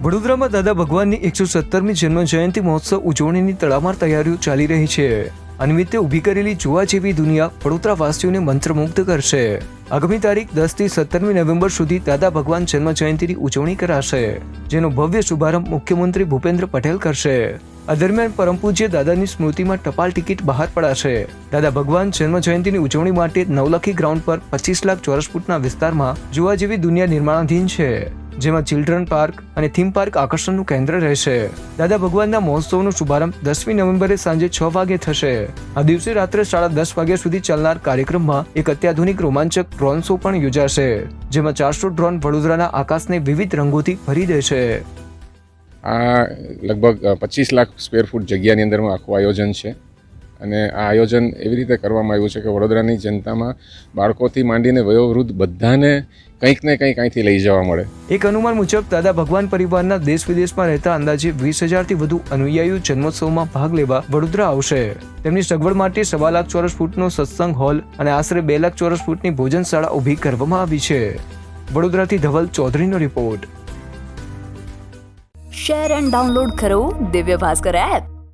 વડોદરામાં દાદા ભગવાનની 117મી જન્મ જયંતિ મહોત્સવ ઉજવણીની તડામાર તૈયારીઓ ચાલી રહી છે. આ નિમિત્તે ઊભી કરેલી જોવા જેવી દુનિયા વડોદરા વાસીઓને મંત્રમુગ્ધ કરશે. આગામી તારીખ 10 થી 17મી નવેમ્બર સુધી દાદા ભગવાન જન્મ જયંતિની ઉજવણી કરાશે, જેનો ભવ્ય શુભારંભ મુખ્યમંત્રી ભૂપેન્દ્ર પટેલ કરશે. આ દરમિયાન પરમ પૂજ્ય દાદાની સ્મૃતિમાં ટપાલ ટિકિટ બહાર પડાશે. દાદા ભગવાન જન્મ જયંતિની ઉજવણી માટે નવલખી ગ્રાઉન્ડ પર 25 લાખ ચોરસ ફૂટના વિસ્તારમાં જોવા જેવી દુનિયા નિર્માણાધીન છે, જેમાં ચિલ્ડ્રન પાર્ક અને થીમ પાર્ક આકર્ષણનું કેન્દ્ર રહેશે. દાદા ભગવાનના મહોત્સવનો શુભારંભ 10મી નવેમ્બરે સાંજે 6 વાગે થશે. આ દિવસે રાત્રે 10:30 વાગ્યા સુધી ચાલનાર કાર્યક્રમમાં એક અત્યાધુનિક રોમાંચક ડ્રોન શો પણ યોજાશે, જેમાં 400 ડ્રોન વડોદરાના આકાશને વિવિધ રંગોથી ભરી દેશે. આ લગભગ 25 લાખ સ્ક્વેર ફૂટ જગ્યાની અંદરનું આખું આયોજન છે અને આ આયોજન એવી રીતે કરવામાં આવ્યું છે કે વડોદરાની જનતામાં બાળકોથી માંડીને વયોવૃદ્ધ બધાને કંઈક ને કંઈક અહીંથી લઈ જવા મળે. એક અનુમાન મુજબ દાદા ભગવાન પરિવારના દેશ વિદેશમાં રહેતા અંદાજે 20,000થી વધુ અનુયાયીઓ જન્મોત્સવમાં ભાગ લેવા વડોદરા આવશે. તેમની સગવડ માટે 1.25 લાખ ચોરસ ફૂટનો સત્સંગ હોલ અને આશરે 2 લાખ ચોરસ ફૂટની ભોજનશાળા ઊભી કરવામાં આવી છે. વડોદરાથી ધવલ ચૌધરીનો રિપોર્ટ. શેર એન્ડ ડાઉનલોડ કરો દિવ્ય ભાસ્કર એપ.